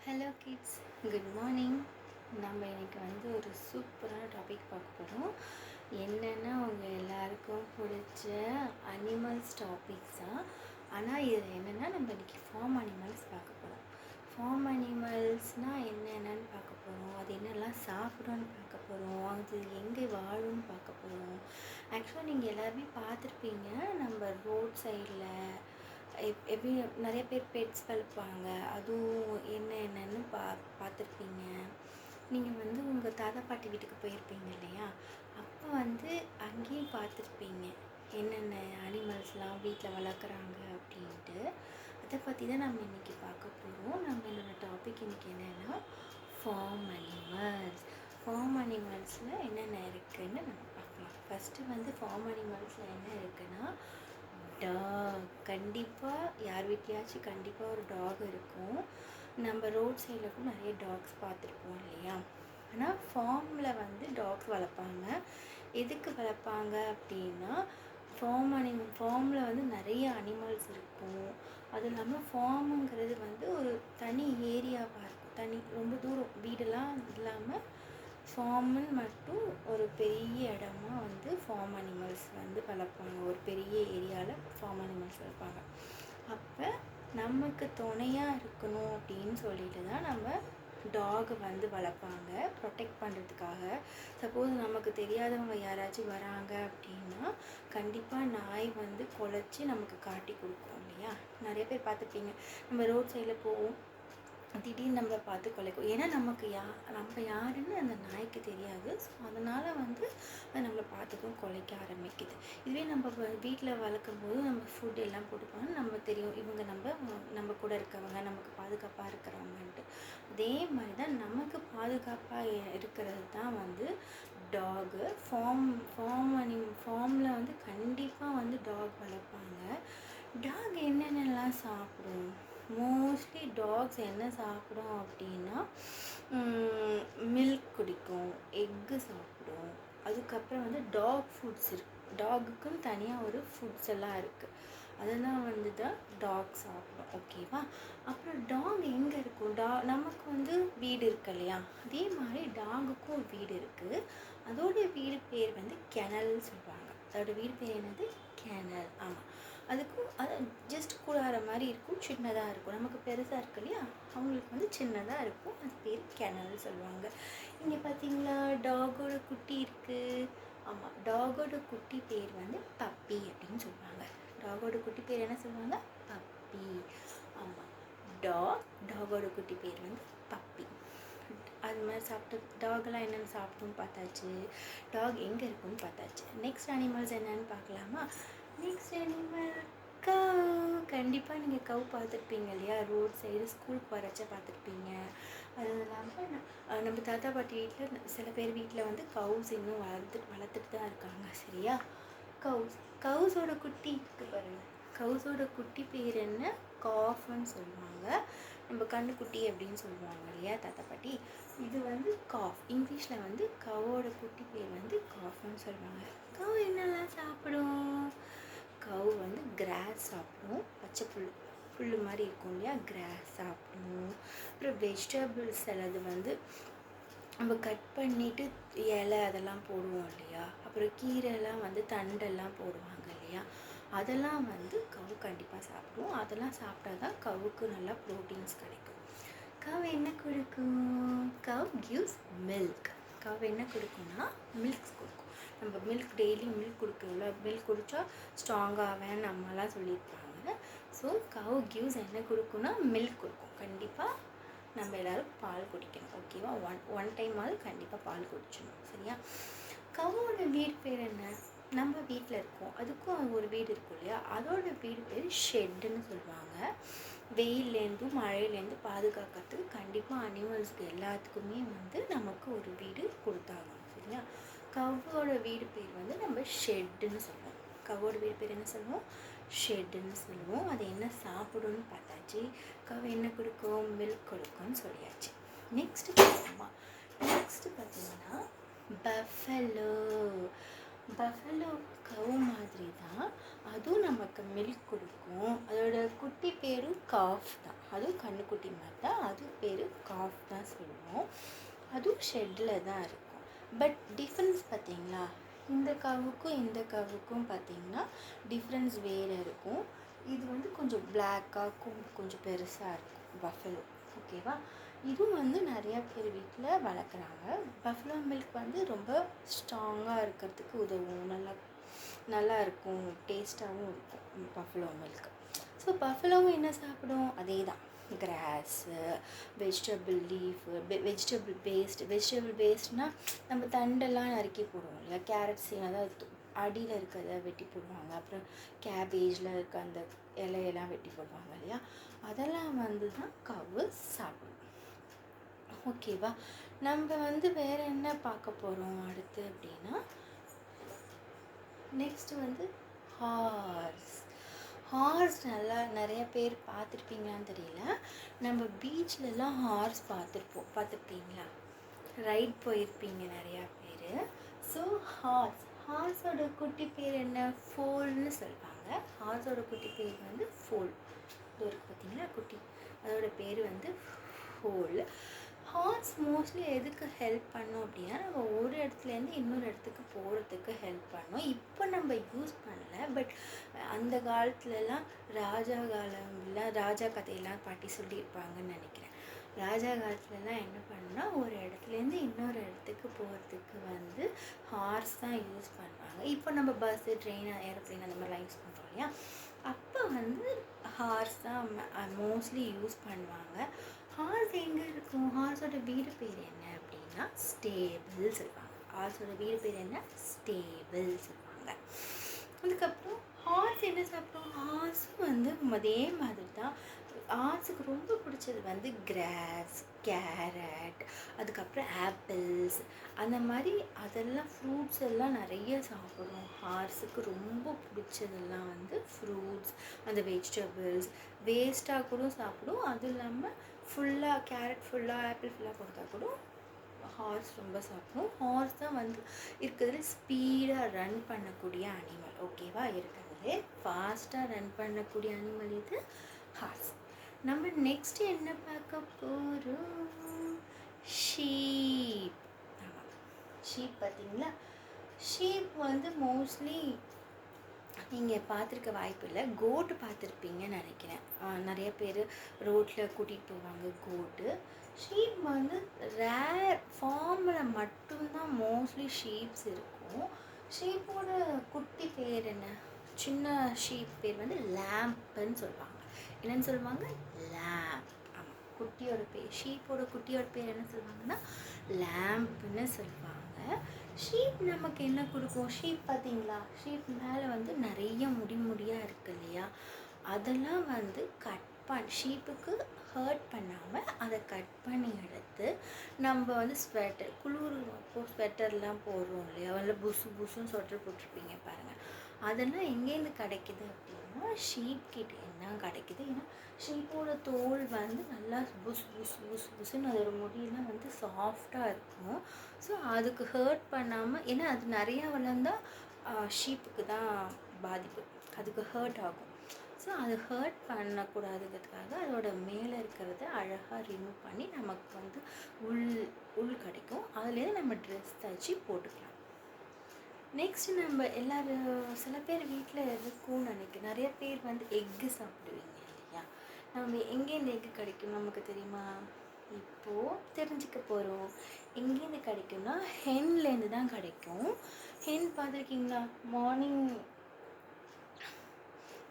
Hello kids, good morning. நம்ம இன்றைக்கி ஒரு சூப்பரான டாபிக் பார்க்க போகிறோம். என்னென்னா உங்கள் எல்லாருக்கும் பிடிச்ச அனிமல்ஸ் டாபிக்ஸ் தான். ஆனால் இதில் என்னென்னா நம்ம இன்றைக்கி ஃபார்ம் அனிமல்ஸ் பார்க்க போகிறோம். ஃபார்ம் அனிமல்ஸ்னால் என்னென்னு பார்க்க போகிறோம், அது என்னெல்லாம் சாப்பிடும்னு பார்க்க போகிறோம், அது எங்கே வாழும்னு பார்க்க போகிறோம். ஆக்சுவலாக நீங்கள் எல்லாருமே பார்த்துருப்பீங்க, நம்ம ரோட் சைடில் எப்படி நிறைய பேர் பெட்ஸ் வளர்ப்பாங்க. அதுவும் என்னென்னு பார்த்துருப்பீங்க. நீங்கள் உங்கள் தாத்தா பாட்டி வீட்டுக்கு போயிருப்பீங்க இல்லையா, அப்போ அங்கேயும் பார்த்துருப்பீங்க என்னென்ன அனிமல்ஸ்லாம் வீட்டில் வளர்க்குறாங்க அப்படின்ட்டு. அதை பற்றி தான் நம்ம இன்றைக்கி பார்க்க போகிறோம். நம்மளோட டாபிக் இன்றைக்கி என்னென்னா ஃபார்ம் அனிமல்ஸ். ஃபார்ம் அனிமல்ஸில் என்னென்ன இருக்குதுன்னு நம்ம பார்க்கலாம். ஃபஸ்ட்டு ஃபார்ம் அனிமல்ஸில் என்ன இருக்குன்னா டாக். கண்டிப்பாக யார் வீட்லையாச்சும் கண்டிப்பாக ஒரு டாக் இருக்கும். நம்ம ரோட் சைடில் கூட நிறைய டாக்ஸ் பார்த்துருப்போம் இல்லையா. ஆனால் ஃபார்மில் டாக்ஸ் வளர்ப்பாங்க. எதுக்கு வளர்ப்பாங்க அப்படின்னா, ஃபார்மில் நிறைய அனிமல்ஸ் இருக்கும். அதுவும் இல்லாமல் ஃபார்முங்கிறது ஒரு தனி ஏரியாவாக இருக்கும். ரொம்ப தூரம் வீடெல்லாம் இல்லாமல் ஃபார்முன்னு மட்டும் ஒரு பெரிய இடமா ஃபார்ம் அனிமல்ஸ் வளர்ப்பாங்க. ஒரு பெரிய ஏரியாவில் ஃபார்ம் அனிமல்ஸ் வளர்ப்பாங்க. அப்போ நமக்கு துணையாக இருக்கணும் அப்படின்னு சொல்லிட்டு தான் நம்ம டாக் வளர்ப்பாங்க, ப்ரொடெக்ட் பண்ணுறதுக்காக. சப்போஸ் நமக்கு தெரியாதவங்க யாராச்சும் வராங்க அப்படின்னா கண்டிப்பாக நாய் குலைச்சி நமக்கு காட்டி கொடுக்கும் இல்லையா. நிறைய பேர் பார்த்துருப்பீங்க, நம்ம ரோட் சைடில் போவோம், திடீர்னு நம்மளை பார்த்து குலைக்கும். ஏன்னா நம்ம யாருன்னு அந்த நாய்க்கு தெரியாது. ஸோ அதனால் அது நம்மளை பார்த்துக்கும் குலைக்க ஆரம்பிக்குது. இதுவே நம்ம வீட்டில் வளர்க்கும் போது நம்ம ஃபுட் எல்லாம் போட்டுப்பாங்க, நம்ம தெரியும் இவங்க நம்ம கூட இருக்கவங்க, நமக்கு பாதுகாப்பாக இருக்கிறவங்கன்ட்டு. அதே மாதிரி தான் நமக்கு பாதுகாப்பாக இருக்கிறது தான் டாகு. ஃபார்மில் கண்டிப்பாக டாக் வளர்ப்பாங்க. டாக் என்னென்னலாம் சாப்பிடும்? மோஸ்ட்லி டாக்ஸ் என்ன சாப்பிடும் அப்படின்னா, மில்க் குடிக்கும், எக்கு சாப்பிடும். அதுக்கப்புறம் டாக் ஃபுட்ஸ் இருக்குது. டாகுக்குன்னு தனியாக ஒரு ஃபுட்ஸ் எல்லாம் இருக்குது. அதெல்லாம் தான் டாக் சாப்பிடும். ஓகேவா. அப்புறம் டாக் எங்கே இருக்கும்? நமக்கு வீடு இருக்கு இல்லையா, அதே மாதிரி டாகுக்கும் ஒரு வீடு இருக்குது. அதோடைய வீடு பேர் கெனல் சொல்லுவாங்க. அதோட வீடு பேர் என்னது? கெனல். ஆமாம். அதுக்கும் அது ஜஸ்ட் கூடார மாதிரி இருக்கும், சின்னதாக இருக்கும். நமக்கு பெருசாக இருக்கு இல்லையா, அவங்களுக்கு சின்னதாக இருக்கும். அது பேர் கெனல் சொல்லுவாங்க. இங்கே பார்த்தீங்களா, டாகோட குட்டி இருக்குது. ஆமாம், டாகோட குட்டி பேர் பப்பி அப்படின்னு சொல்லுவாங்க. டாகோட குட்டி பேர் என்ன சொல்லுவாங்க? பப்பி. ஆமாம், டாகோட குட்டி பேர் பப்பி. அது மாதிரி சாப்பிட்டு டாகெல்லாம் என்னென்னு சாப்பிட்டுன்னு பார்த்தாச்சு, டாக் எங்கே இருக்குன்னு பார்த்தாச்சு. நெக்ஸ்ட் அனிமல்ஸ் என்னென்னு பார்க்கலாமா? நெக்ஸ்ட் அனிமல் கவ். கண்டிப்பாக நீங்கள் கவ் பார்த்துருப்பீங்க இல்லையா, ரோட் சைடு ஸ்கூலுக்கு வரச்ச பார்த்துருப்பீங்க. அது இல்லாமல் நம்ம தாத்தா பாட்டி வீட்டில் சில பேர் வீட்டில் கவுஸ் இன்னும் வளர்த்துட்டு தான் இருக்காங்க. சரியா. கவுஸோட குட்டி இருக்குது பாருங்கள். கவுஸோட குட்டி பேர் என்ன? காஃப்னு சொல்லுவாங்க. நம்ம கண்ணுக்குட்டி அப்படின்னு சொல்லுவாங்க இல்லையா தாத்தா பாட்டி. இது காஃப். இங்கிலீஷில் கவோட குட்டி பேர் காஃப்னு சொல்லுவாங்க. கவ் என்னெல்லாம் சாப்பிடும்? கவ் கிராஸ் சாப்பிடும். பச்சை புல் மாதிரி இருக்கும் இல்லையா, கிராஸ் சாப்பிடும். அப்புறம் வெஜிடபிள்ஸ் சிலது நம்ம கட் பண்ணிவிட்டு இலை அதெல்லாம் போடுவோம் இல்லையா. அப்புறம் கீரைலாம் தண்டெல்லாம் போடுவாங்க இல்லையா, அதெல்லாம் கவு கண்டிப்பாக சாப்பிடுவோம். அதெல்லாம் சாப்பிட்டா தான் கவுக்கு நல்லா ப்ரோட்டீன்ஸ் கிடைக்கும். கவ் என்ன கொடுக்கும்? கவ் கிவ்ஸ் மில்க். கவ் என்ன கொடுக்கும்னா மில்க்ஸ் கொடுக்கும். நம்ம மில்க் டெய்லி மில்க் கொடுக்குறோம்ல, மில்க் குடித்தா ஸ்ட்ராங்காகவேன் நம்மலாம் சொல்லியிருப்பாங்க. ஸோ கவ் கிவ்ஸ் என்ன கொடுக்குன்னா மில்க் கொடுக்கும். கண்டிப்பாக நம்ம எல்லோரும் பால் குடிக்கணும். ஓகேவா. ஒன் டைமாவது கண்டிப்பாக பால் குடிச்சிடணும். சரியா. கவோட வீடு பேர் என்ன? நம்ம வீட்டில் இருக்கோம், அதுக்கும் ஒரு வீடு இருக்கும் இல்லையா, அதோட வீடு பேர் ஷெட்டுன்னு சொல்லுவாங்க. வெயிலேருந்தும் மழையிலேருந்து பாதுகாக்கிறதுக்கு கண்டிப்பாக அனிமல்ஸ்க்கு எல்லாத்துக்குமே நமக்கு ஒரு வீடு கொடுத்தாங்க. சரியா. கவ்வோட வீடு பேர் நம்ம ஷெட்டுன்னு சொல்லுவோம். கவ்வோட வீடு பேர் என்ன சொல்லுவோம்? ஷெட்டுன்னு சொல்லுவோம். அது என்ன சாப்பிடும்னு பார்த்தாச்சு. கவ் என்ன கொடுக்கும்? மில்க் கொடுக்கும்னு சொல்லியாச்சு. நெக்ஸ்ட்டு பார்த்தீங்கன்னா பஃபலோ. பஃபலோ கவு மாதிரி தான், அதுவும் நமக்கு மில்க் கொடுக்கும். அதோட குட்டி பேரும் காஃப் தான். அதுவும் கண்ணுக்குட்டி மாதிரி தான், அது பேர் காஃப் தான் சொல்லுவோம். அதுவும் ஷெட்டில் தான் இருக்கும். பட் டிஃப்ரென்ஸ் பார்த்தீங்களா, இந்த கவுக்கும் பார்த்தீங்கன்னா டிஃப்ரென்ஸ் வேறு இருக்கும். இது வந்து கொஞ்சம் பிளாக்காக கொஞ்சம் பெருசாக இருக்கும் பஃபலோ. ஓகேவா? இதுவும் வந்து நிறையா பேர் வீட்டில் வளர்க்குறாங்க. பஃபலோ மில்க் வந்து ரொம்ப ஸ்ட்ராங்காக இருக்கிறதுக்கு உதவும், நல்லா இருக்கும், டேஸ்ட்டாகவும் இருக்கும் பஃபலோ மில்க். ஸோ பஃபலோவும் என்ன சாப்பிடும்? அதே தான், கிராஸு, வெஜிடபிள் லீஃபு, வெஜிடபிள் பேஸ்ட்னால் நம்ம தண்டெல்லாம் நறுக்கி போடுவோம் இல்லையா, கேரட்ஸ் அதாவது அடியில் இருக்கிறத வெட்டி போடுவாங்க, அப்புறம் கேபேஜில் இருக்க அந்த இலையெல்லாம் வெட்டி போடுவாங்க இல்லையா, அதெல்லாம் வந்து தான் கவு சாப்பிடும். ஓகேவா? நம்ம வந்து வேறு என்ன பார்க்க போகிறோம் அடுத்து அப்படின்னா, நெக்ஸ்ட்டு வந்து ஹார்ஸ் நல்லா நிறைய பேர் பார்த்துருப்பீங்களான்னு தெரியல. நம்ம பீச்லலாம் ஹார்ஸ் பார்த்துருப்பீங்களா? ரைட் போயிருப்பீங்க நிறையா பேர். ஸோ ஹார்ஸோட குட்டி பேர் என்ன? ஃபோல்னு சொல்லுவாங்க. ஹார்ஸோட குட்டி பேர் வந்து ஃபோல். இது இருக்குது பார்த்தீங்களா குட்டி, அதோட பேர் வந்து ஃபோல். ஹார்ஸ் மோஸ்ட்லி எதுக்கு ஹெல்ப் பண்ணோம் அப்படின்னா, நம்ம ஒரு இடத்துலேருந்து இன்னொரு இடத்துக்கு போகிறதுக்கு ஹெல்ப் பண்ணோம். இப்போ நம்ம யூஸ் பண்ணல, பட் அந்த காலத்துலலாம் ராஜா கதையெல்லாம் பாட்டி சொல்லியிருப்பாங்கன்னு நினைக்கிறேன். ராஜா காலத்துலலாம் என்ன பண்ணால், ஒரு இடத்துலேருந்து இன்னொரு இடத்துக்கு போகிறதுக்கு வந்து ஹார்ஸ் தான் யூஸ் பண்ணுவாங்க. இப்போ நம்ம பஸ்ஸு, ட்ரெயின், ஏரோப்ளேன் அந்த மாதிரிலாம் யூஸ் பண்ணுறோம் இல்லையா, அப்போ வந்து ஹார்ஸ் தான் மோஸ்ட்லி யூஸ் பண்ணுவாங்க. ஹார்ஸ் எங்கே இருக்கும்? ஹார்ஸோட வீடு பேர் என்ன அப்படின்னா ஸ்டேபிள் சொல்லுவாங்க. ஹார்ஸோட வீடு பேர் என்ன? ஸ்டேபிள் சொல்லுவாங்க. அதுக்கப்புறம் ஹார்ஸ் என்ன சாப்பிடும்? ஹார்ஸும் வந்து அதே மாதிரி தான். ஹார்ஸுக்கு ரொம்ப பிடிச்சது வந்து கிராஸ், கேரட், அதுக்கப்புறம் ஆப்பிள்ஸ், அந்த மாதிரி அதெல்லாம் ஃப்ரூட்ஸ் எல்லாம் நிறைய சாப்பிடும். ஹார்ஸுக்கு ரொம்ப பிடிச்சதெல்லாம் வந்து ஃப்ரூட்ஸ், அந்த வெஜிடபிள்ஸ், வேஸ்ட்டாக கூட சாப்பிடும். அதுவும் இல்லாமல் ஃபுல்லாக கேரட் ஃபுல்லாக, ஆப்பிள் ஃபுல்லாக கொடுத்தா கூட ஹார்ஸ் ரொம்ப சாப்பிடும். ஹார்ஸ் தான் வந்து இருக்கிறதுல ஸ்பீடாக ரன் பண்ணக்கூடிய அனிமல். ஓகேவா? இருக்கிறதுலே ஃபாஸ்ட்டாக ரன் பண்ணக்கூடிய அனிமல் இது ஹார்ஸ். நம்ம நெக்ஸ்ட்டு என்ன பார்க்க போகிறோம்? ஷீப். ஆமாம், ஷீப் பார்த்தீங்களா? ஷீப் வந்து மோஸ்ட்லி நீங்கள் பார்த்துருக்க வாய்ப்பு இல்லை. கோட்டு பார்த்துருப்பீங்கன்னு நினைக்கிறேன். நிறைய பேர் ரோட்டில் கூட்டிகிட்டு போவாங்க கோட்டு. ஷீப் வந்து ரேர் ஃபார்மில் மட்டும்தான் மோஸ்ட்லி ஷீப்ஸ் இருக்கும். ஷீப்போட குட்டி பேர் என்ன? சின்ன ஷீப் பேர் வந்து லேம்ப்புன்னு சொல்லுவாங்க. என்னென்னு சொல்லுவாங்க? லேம்ப். ஆமாம், குட்டியோட பேர், ஷீப்போட குட்டியோட பேர் என்ன சொல்லுவாங்கன்னா லேம்ப்புன்னு சொல்லுவாங்க. ஷீப் நமக்கு என்ன கொடுக்கும்? ஷீப் பார்த்தீங்களா, ஷீப் மேலே வந்து நிறைய முடியாக இருக்குது இல்லையா, அதெல்லாம் வந்து ஷீப்புக்கு ஹர்ட் பண்ணாமல் அதை கட் பண்ணி எடுத்து நம்ம வந்து ஸ்வெட்டர், குளிர் அப்போது ஸ்வெட்டர்லாம் போடுறோம் இல்லையா, அதில் புசுன்னு ஸ்வெட்டர் போட்டிருப்பீங்க பாருங்கள், அதெல்லாம் எங்கேருந்து கிடைக்கிது அப்படின்னா ஷீப் கிட்டே தான் கிடைக்கிது. ஏன்னா ஷீப்போட தோல் வந்து நல்லா புசுன்னு அதோட முடியெல்லாம் வந்து சாஃப்டாக இருக்கும். ஸோ அதுக்கு ஹர்ட் பண்ணாமல், ஏன்னா அது நிறையா வளர்ந்தால் ஷீப்புக்கு தான் பாதிப்பு, அதுக்கு ஹர்ட் ஆகும். ஸோ அது ஹர்ட் பண்ணக்கூடாதுங்கிறதுக்காக அதோட மேலே இருக்கிறத அழகாக ரிமூவ் பண்ணி நமக்கு வந்து உள் கிடைக்கும். அதுலேருந்து நம்ம ட்ரெஸ் தைச்சி போட்டுக்கலாம். நெக்ஸ்ட்டு நம்ம எல்லோரும் சில பேர் வீட்டில் இருக்கும்னு நினைக்கிறேன், நிறைய பேர் வந்து எக்கு சாப்பிடுவீங்க இல்லையா. நம்ம எங்கேருந்து எக்கு கிடைக்கும் நமக்கு தெரியுமா? இப்போது தெரிஞ்சுக்க போகிறோம். எங்கேருந்து கிடைக்கும்னா ஹென்லேருந்து தான் கிடைக்கும். ஹென் பார்த்துருக்கீங்களா? மார்னிங்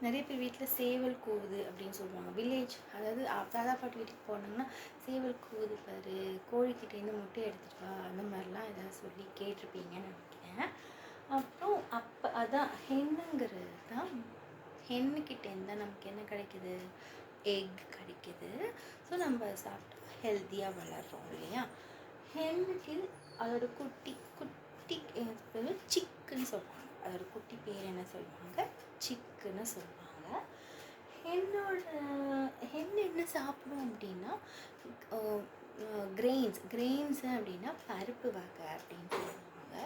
நிறைய பேர் வீட்டில் சேவல் கூவுது அப்படின்னு சொல்லுவாங்க. வில்லேஜ், அதாவது தாத்தா பாட்டி வீட்டுக்கு போனாங்கன்னா சேவல் கூவுது பாரு, கோழிக்கிட்டேருந்து முட்டை எடுத்துகிட்டு வா, அந்த மாதிரிலாம் எதாவது சொல்லி கேட்டிருப்பீங்கன்னு நினைக்கிறேன். அப்புறம் அதான் ஹென்னுங்கிறது தான், ஹென்னுக்கிட்டேருந்து தான் நமக்கு என்ன கிடைக்கிது? எக் கிடைக்கிது. ஸோ நம்ம சாப்பிட்டு ஹெல்த்தியாக வளர்கிறோம் இல்லையா. ஹென்னுக்கு அதோட குட்டி சிக்குன்னு சொல்லுவாங்க. அதோட குட்டி பேர் என்ன சொல்லுவாங்க? சிக்குன்னு சொல்லுவாங்க. ஹென் என்ன சாப்பிடும் அப்படின்னா கிரெயின்ஸ் அப்படின்னா பருப்பு வகை அப்படின்னு சொல்லுவாங்க.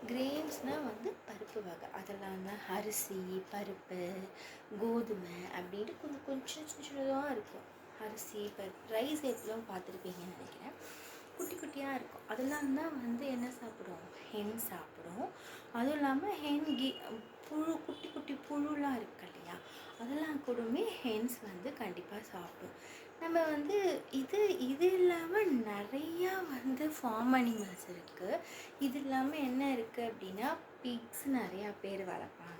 கிரெயின்ஸ்னால் வந்து பருப்பு வகை, அதெல்லாம் தான் அரிசி, பருப்பு, கோதுமை அப்படின்ட்டு கொஞ்சம் சின்னதாக இருக்கும். அரிசி பருப்பு ரைஸ் எப்பவும் பார்த்துருப்பீங்கன்னு நினைக்கிறேன். குட்டி குட்டியாக இருக்கும். அதெல்லாம் தான் வந்து என்ன சாப்பிடும், ஹென் சாப்பிடும். அதுவும் இல்லாமல் புழு குட்டி குட்டி புழுலாம் இருக்கு இல்லையா, அதெல்லாம் கூடமே ஹென்ஸ் வந்து கண்டிப்பாக சாப்பிடும். நம்ம வந்து இது இல்லாமல் நிறையா வந்து ஃபார்ம் அனிமல்ஸ் இருக்குது. இது இல்லாமல் என்ன இருக்குது அப்படின்னா, பிக்ஸ் நிறையா பேர் வளர்ப்பாங்க.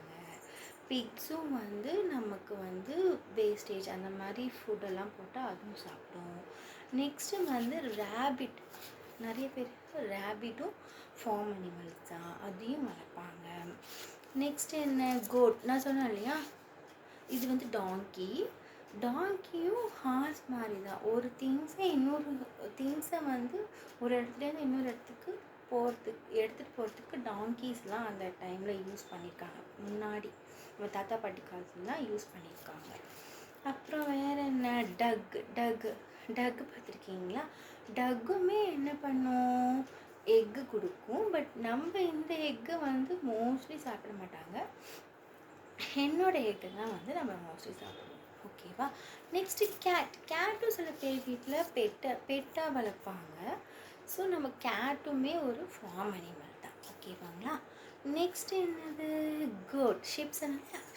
பிக்ஸும் வந்து நமக்கு வந்து வேஸ்டேஜ் அந்த மாதிரி ஃபுட்டெல்லாம் போட்டால் அதுவும் சாப்பிடும். நெக்ஸ்ட்டு வந்து ரேபிட், நிறைய பேர் ரேபிட்டும் ஃபார்ம் அனிமல்ஸ் தான், அதையும் வளர்ப்பாங்க. நெக்ஸ்ட்டு என்ன, கோட். நான் சொன்னேன் இல்லையா, இது வந்து டாங்கியும் ஹார்ஸ் மாதிரி தான். ஒரு திங்ஸை வந்து ஒரு இடத்துலேருந்து இன்னொரு இடத்துக்கு எடுத்துகிட்டு போகிறதுக்கு டாங்கீஸ்லாம் அந்த டைமில் யூஸ் பண்ணியிருக்காங்க. முன்னாடி நம்ம தாத்தா பாட்டி காலத்துலாம் யூஸ் பண்ணியிருக்காங்க. அப்புறம் வேறு என்ன, டக்கு பார்த்துருக்கீங்களா? டக்குமே என்ன பண்ணும், எக்கு கொடுக்கும். பட் நம்ம இந்த எக்கை வந்து மோஸ்ட்லி சாப்பிட மாட்டாங்க. ஹென்னோட எக்கு தான் வந்து நம்ம மோஸ்ட்லி சாப்பிடுவோம். ஓகேவா? நெக்ஸ்ட்டு கேட்டும் சில பேர் வீட்டில் பெட்டாக வளர்ப்பாங்க. ஸோ நம்ம கேட்டுமே ஒரு ஃபார்ம் அனிமல் தான். ஓகேவாங்களா? நெக்ஸ்ட்டு என்னது, கோட்.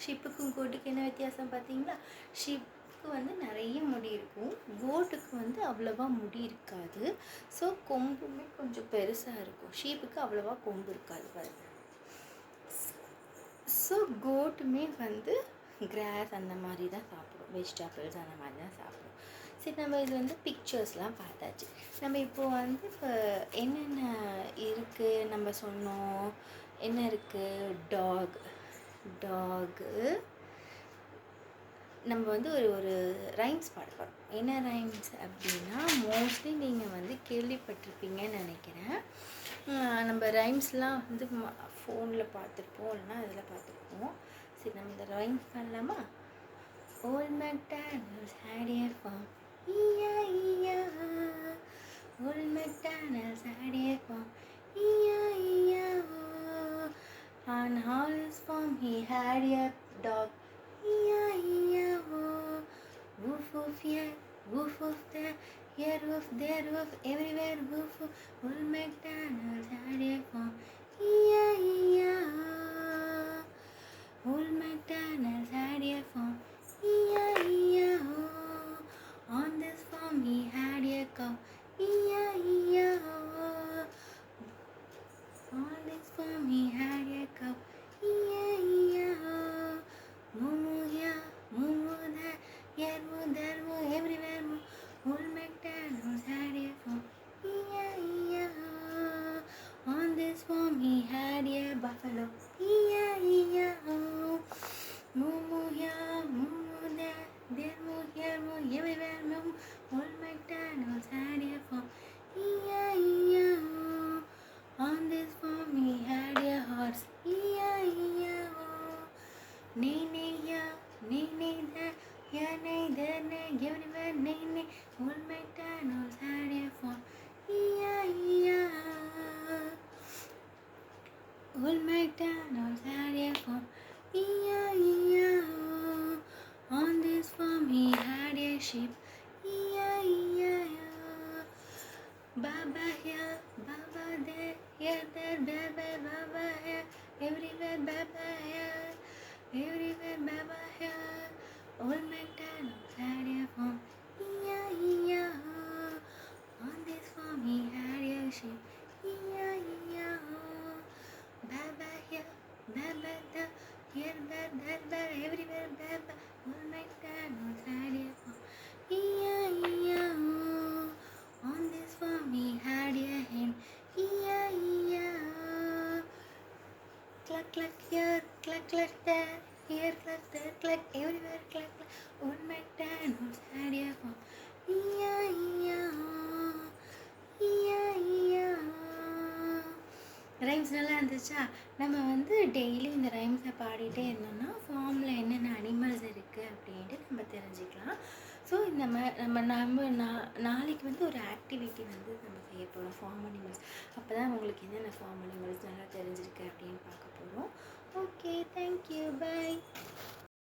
ஷிப்புக்கும் கோட்டுக்கு என்ன வித்தியாசம் பார்த்தீங்களா? ஷிப்புக்கு வந்து நிறைய முடி இருக்கும், கோட்டுக்கு வந்து அவ்வளோவா முடி இருக்காது. ஸோ கொம்புமே கொஞ்சம் பெருசாக இருக்கும். ஷீப்புக்கு அவ்வளோவா கொம்பு இருக்காது பாருங்க. ஸோ கோட்டுமே வந்து கிராஸ் அந்த மாதிரி தான் சாப்பிடும், வெஜிடபிள்ஸ் அந்த மாதிரி தான் சாப்பிடும். சரி, நம்ம இது வந்து பிக்சர்ஸ்லாம் பார்த்தாச்சு. நம்ம இப்போது வந்து என்னென்ன இருக்குது நம்ம சொன்னோம். என்ன இருக்குது, டாகு. நம்ம வந்து ஒரு ரைம்ஸ் பாட போகிறோம். என்ன ரைம்ஸ் அப்படின்னா, மோஸ்ட்லி நீங்கள் வந்து கேள்விப்பட்டிருப்பீங்கன்னு நினைக்கிறேன். நம்ம ரைம்ஸ்லாம் வந்து ஃபோனில் பார்த்துருப்போம், இல்லைன்னா அதில் பார்த்துருப்போம். சரி, நம்ம இந்த ரைம்ஸ் பண்ணலாமா? Old MacDonald had a farm, E-I-E-I-O. Old MacDonald had a farm, E-I-E-I-O. On all his farm he had a dog, E-I-E-I-O. Woof woof here, woof woof there, here woof, there woof, everywhere woof woof. Old MacDonald had a farm, E-I-E-I-O. Old MacDonald had a farm, E-I-E-I-O. On this farm he had a cow, E-I-E-I-O. On this farm he had a cow, E-I-E-I-O. Moo moo here, moo moo there, here moo, there moo, everywhere moo. Old MacDonald had a farm, E-I-E-I-O. On this farm he had a buffalo, E-I-E-I-O. Moo moo here, moo moo there, there moo, here moo, everywhere moo. Old MacDonald had a farm, E-I-E-I-O. On this farm he had a horse, E-I-E-I-O. Neigh neigh here, neigh neigh there, here neigh, there neigh, everywhere neigh neigh. Old MacDonald had a farm, E-I-E-I-O. Old MacDonald had a farm, E-I-E-I-O. On this farm he had a sheep, E-I-E-I-O. Baba here, Baba there, here there, Baba, Baba here, everywhere Baba here, everywhere Baba here. Old MacDonald had a farm, E-I-E-I-O. On this farm he had a sheep, E-I-E-I-O. Baba here, Baba there, here there, everywhere Baba. Old MacDonald had a farm, E-I-E-I-O. On this farm he had a hen, E-I-E-I-O. Cluck cluck here, cluck cluck there, here cluck there, cluck everywhere, cluck cluck. Old MacDonald had a farm, E-I-E-I-O. E-I-E-I-O. Rhymes நல்லா இருந்துச்சா? நம்ம வந்து daily இந்த ரைம்ஸை பாடிட்டே இருந்தோம்னா ஃபார்மில் என்னென்ன animals இருக்குது அப்படின்ட்டு நம்ம தெரிஞ்சுக்கலாம். ஸோ நம்ம நாளைக்கு வந்து ஒரு ஆக்டிவிட்டி வந்து நம்ம செய்ய போகிறோம், ஃபார்ம் அனிமல்ஸ். அப்போ தான் உங்களுக்கு என்னென்ன ஃபார்ம் அனிமல்ஸ் நல்லா தெரிஞ்சிருக்கு அப்படின்னு பார்க்க போகிறோம். Okay, thank you, by.